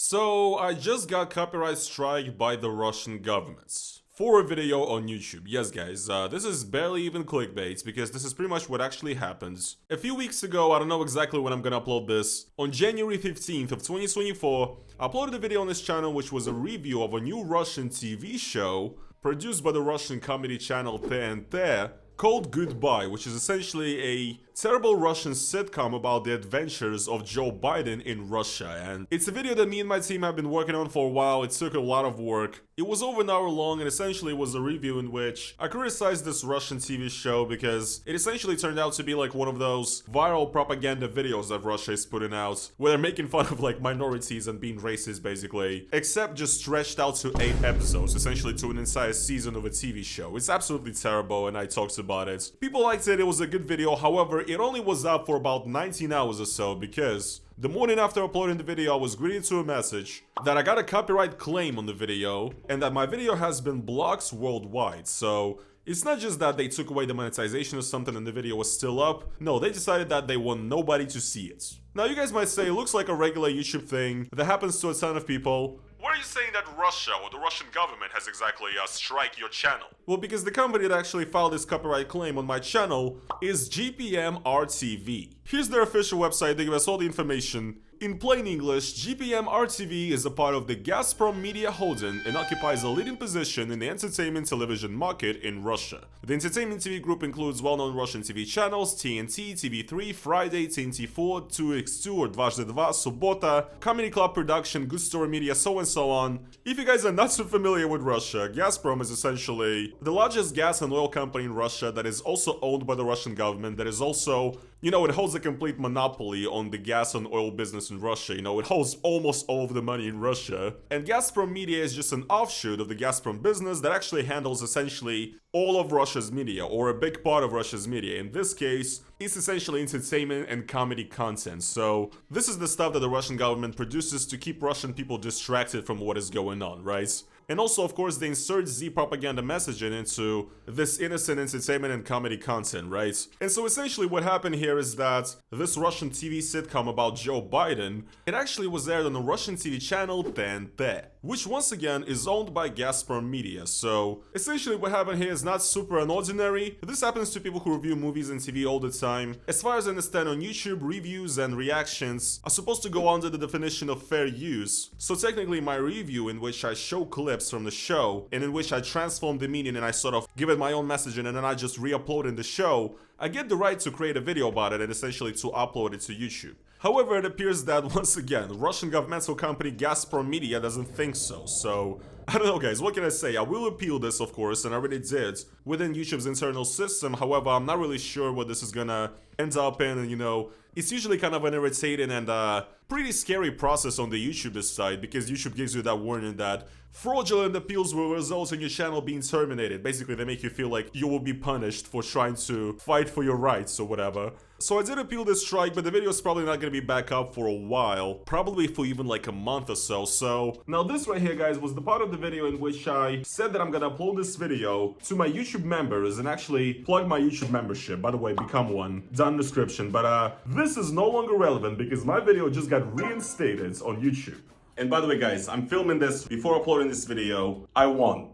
So, I just got copyright strike by the Russian government for a video on YouTube. Yes guys, this is barely even clickbait because this is pretty much what actually happened. A few weeks ago, I don't know exactly when I'm gonna upload this, on January 15th of 2024, I uploaded a video on this channel which was a review of a new Russian TV show produced by the Russian comedy channel TNT called Goodbye, which is essentially a terrible Russian sitcom about the adventures of Joe Biden in Russia. And it's a video that me and my team have been working on for a while. It took a lot of work. It was over an hour long and essentially was a review in which I criticized this Russian TV show because it essentially turned out to be like one of those viral propaganda videos that Russia is putting out where they're making fun of like minorities and being racist basically, except just stretched out to 8 episodes, essentially to an entire season of a TV show. It's absolutely terrible and I talked about it. People liked it, it was a good video, however, it only was up for about 19 hours or so because the morning after uploading the video, I was greeted to a message that I got a copyright claim on the video and that my video has been blocked worldwide. So it's not just that they took away the monetization or something and the video was still up. No, they decided that they want nobody to see it. Now you guys might say it looks like a regular YouTube thing that happens to a ton of people. Why are you saying that Russia or the Russian government has exactly strike your channel? Well, because the company that actually filed this copyright claim on my channel is GPM-RTV. Here's their official website, they give us all the information. In plain English, GPM-RTV is a part of the GAZPROM media holding and occupies a leading position in the entertainment television market in Russia. The entertainment TV group includes well-known Russian TV channels TNT, TV3, Friday, TNT4, 2x2 or Dvazhdy Dva, Subota, Comedy Club Production, Good Story Media, so and so on. If you guys are not so familiar with Russia, GAZPROM is essentially the largest gas and oil company in Russia that is also owned by the Russian government, that is also, you know, it holds a complete monopoly on the gas and oil business in Russia. You know, it holds almost all of the money in Russia. And GAZPROM Media is just an offshoot of the GAZPROM business that actually handles essentially all of Russia's media, or a big part of Russia's media. In this case, it's essentially entertainment and comedy content. So this is the stuff that the Russian government produces to keep Russian people distracted from what is going on, right? And also, of course, they insert Z propaganda messaging into this innocent entertainment and comedy content, right? And so essentially what happened here is that this Russian TV sitcom about Joe Biden, it actually was aired on the Russian TV channel TNT, which once again is owned by GAZPROM Media. So essentially what happened here is not super unordinary. This happens to people who review movies and TV all the time. As far as I understand, on YouTube, reviews and reactions are supposed to go under the definition of fair use. So technically my review, in which I show clips from the show and in which I transform the meaning and I sort of give it my own messaging and then I just re-upload in the show, I get the right to create a video about it and essentially to upload it to YouTube. However, it appears that once again, Russian governmental company GAZPROM Media doesn't think so. So I don't know guys, what can I say? I will appeal this, of course, and I already did within YouTube's internal system. However, I'm not really sure what this is gonna end up in, and you know, it's usually kind of an irritating and pretty scary process on the YouTube side, because YouTube gives you that warning that fraudulent appeals will result in your channel being terminated. Basically, they make you feel like you will be punished for trying to fight for your rights or whatever. So I did appeal this strike, but the video is probably not going to be back up for a while, probably for even like a month or so. So now this right here, guys, was the part of the video in which I said that I'm going to upload this video to my YouTube members and actually plug my YouTube membership. By the way, become one, down in the description. But this is no longer relevant because my video just got reinstated on YouTube. And by the way, guys, I'm filming this before uploading this video. I won.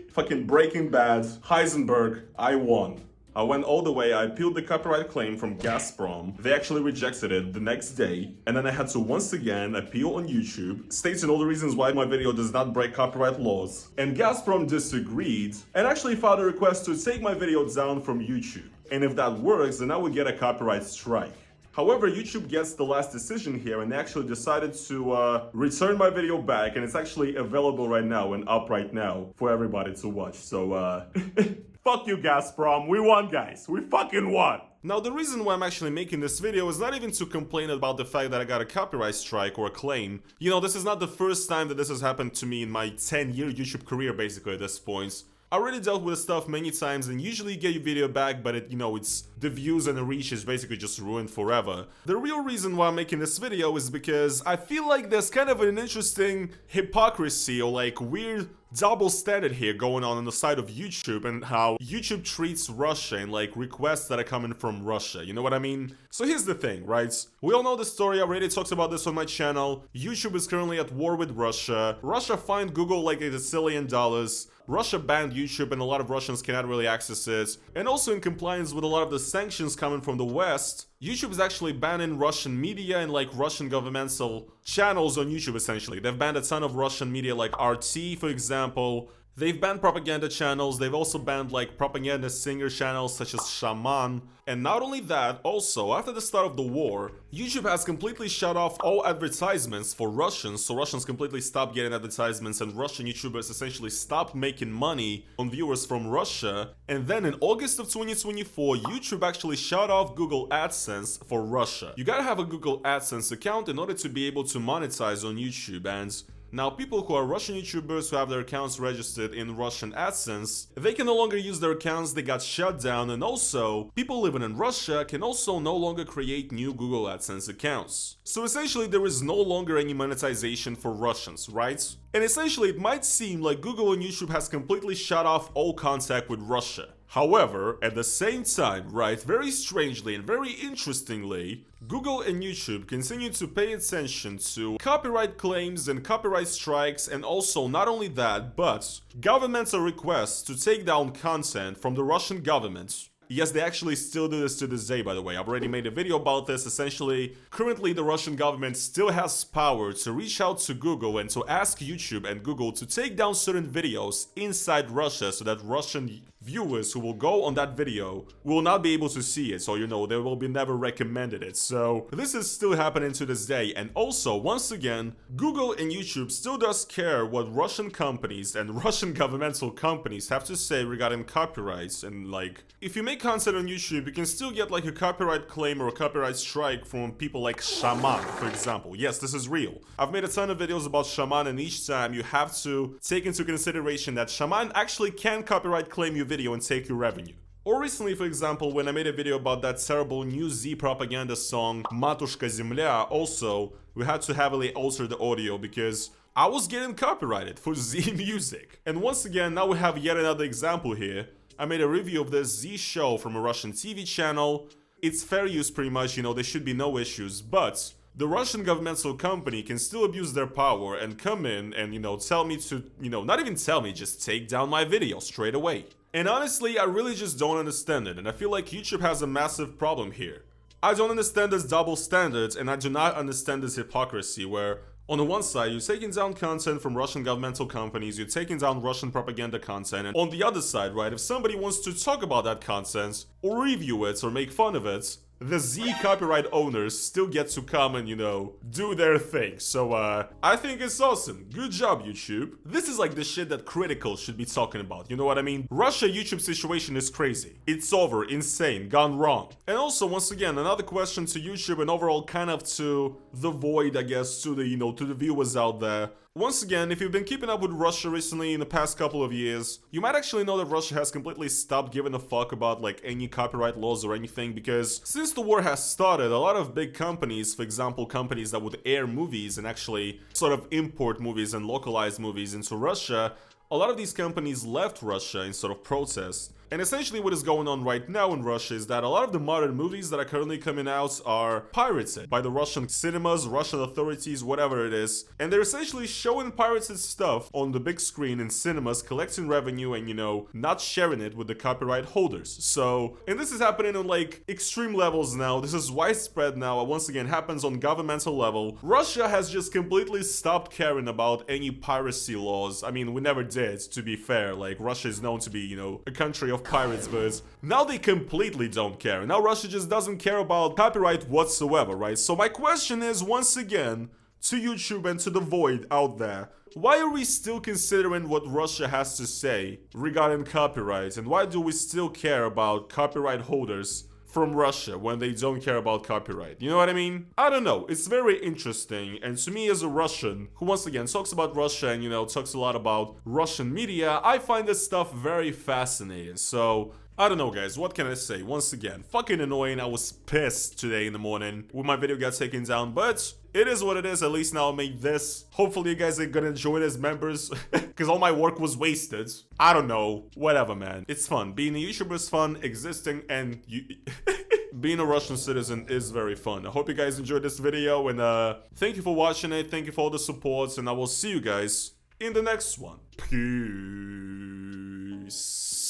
Fucking Breaking Bad, Heisenberg, I won. I went all the way, I appealed the copyright claim from GAZPROM. They actually rejected it the next day. And then I had to once again appeal on YouTube, stating all the reasons why my video does not break copyright laws. And GAZPROM disagreed and actually filed a request to take my video down from YouTube. And if that works, then I would get a copyright strike. However, YouTube gets the last decision here and they actually decided to return my video back, and it's actually available right now and up right now for everybody to watch. So fuck you, GAZPROM, we won, guys, we fucking won! Now, the reason why I'm actually making this video is not even to complain about the fact that I got a copyright strike or a claim. You know, this is not the first time that this has happened to me in my 10-year YouTube career, basically, at this point. I already dealt with this stuff many times, and usually you get your video back, but it's the views and the reach is basically just ruined forever. The real reason why I'm making this video is because I feel like there's kind of an interesting hypocrisy or like weird double standard here going on the side of YouTube, and how YouTube treats Russia and like requests that are coming from Russia, you know what I mean? So here's the thing, right? We all know the story, I already talked about this on my channel. YouTube is currently at war with Russia. Russia fined Google like $1 zillion. Russia banned YouTube and a lot of Russians cannot really access it. And also in compliance with a lot of the sanctions coming from the West, YouTube is actually banning Russian media and like Russian governmental channels on YouTube essentially. They've banned a ton of Russian media like RT, for example. They've banned propaganda channels, they've also banned like propaganda singer channels such as Shaman. And not only that, also, after the start of the war, YouTube has completely shut off all advertisements for Russians, so Russians completely stopped getting advertisements and Russian YouTubers essentially stopped making money on viewers from Russia. And then in August of 2024, YouTube actually shut off Google AdSense for Russia. You gotta have a Google AdSense account in order to be able to monetize on YouTube, and now, people who are Russian YouTubers who have their accounts registered in Russian AdSense, they can no longer use their accounts, they got shut down, and also, people living in Russia can also no longer create new Google AdSense accounts. So essentially, there is no longer any monetization for Russians, right? And essentially, it might seem like Google and YouTube has completely shut off all contact with Russia. However, at the same time, right, very strangely and very interestingly, Google and YouTube continue to pay attention to copyright claims and copyright strikes, and also not only that, but governmental requests to take down content from the Russian government. Yes, they actually still do this to this day, by the way. I've already made a video about this. Essentially, currently the Russian government still has power to reach out to Google and to ask YouTube and Google to take down certain videos inside Russia so that Russian viewers who will go on that video will not be able to see it, so they will be never recommended it. So this is still happening to this day. And also, once again, Google and YouTube still does care what Russian companies and Russian governmental companies have to say regarding copyrights. And like, if you make content on YouTube, you can still get like a copyright claim or a copyright strike from people like Shaman, for example. Yes, this is real. I've made a ton of videos about Shaman, and each time you have to take into consideration that Shaman actually can copyright claim your video and take your revenue. Or recently, for example, when I made a video about that terrible new Z propaganda song Matushka Zemlya, also, we had to heavily alter the audio because I was getting copyrighted for Z music. And once again, now we have yet another example here. I made a review of this Z show from a Russian TV channel. It's fair use pretty much, there should be no issues, but the Russian governmental company can still abuse their power and come in and, tell me to, not even tell me, just take down my video straight away. And honestly, I really just don't understand it, and I feel like YouTube has a massive problem here. I don't understand this double standards, and I do not understand this hypocrisy where, on the one side, you're taking down content from Russian governmental companies, you're taking down Russian propaganda content, and on the other side, right, if somebody wants to talk about that content, or review it, or make fun of it, the Z copyright owners still get to come and, do their thing. So, I think it's awesome. Good job, YouTube. This is like the shit that Critical should be talking about, you know what I mean? Russia-YouTube situation is crazy. It's over, insane, gone wrong. And also, once again, another question to YouTube and overall kind of to the void, I guess, to the, to the viewers out there. Once again, if you've been keeping up with Russia recently in the past couple of years, you might actually know that Russia has completely stopped giving a fuck about like any copyright laws or anything, because since the war has started, a lot of big companies, for example companies that would air movies and actually sort of import movies and localize movies into Russia, a lot of these companies left Russia in sort of protest. And essentially what is going on right now in Russia is that a lot of the modern movies that are currently coming out are pirated by the Russian cinemas, Russian authorities, whatever it is. And they're essentially showing pirated stuff on the big screen in cinemas, collecting revenue and, not sharing it with the copyright holders. So, and this is happening on like extreme levels now. This is widespread now. Once again, happens on governmental level. Russia has just completely stopped caring about any piracy laws. I mean, we never did, to be fair. Like, Russia is known to be, a country of pirates, but now they completely don't care. Now Russia just doesn't care about copyright whatsoever, right? So my question is, once again, to YouTube and to the void out there, why are we still considering what Russia has to say regarding copyright, and why do we still care about copyright holders from Russia when they don't care about copyright. You know what I mean? I don't know. It's very interesting. And to me, as a Russian who once again talks about Russia and, you know, talks a lot about Russian media, I find this stuff very fascinating. So I don't know, guys, what can I say? Once again, fucking annoying. I was pissed today in the morning when my video got taken down, but it is what it is. At least now I made this. Hopefully you guys are gonna enjoy it as members, because all my work was wasted. I don't know. Whatever, man. It's fun. Being a YouTuber is fun. Existing and being a Russian citizen is very fun. I hope you guys enjoyed this video, and thank you for watching it. Thank you for all the support, and I will see you guys in the next one. Peace.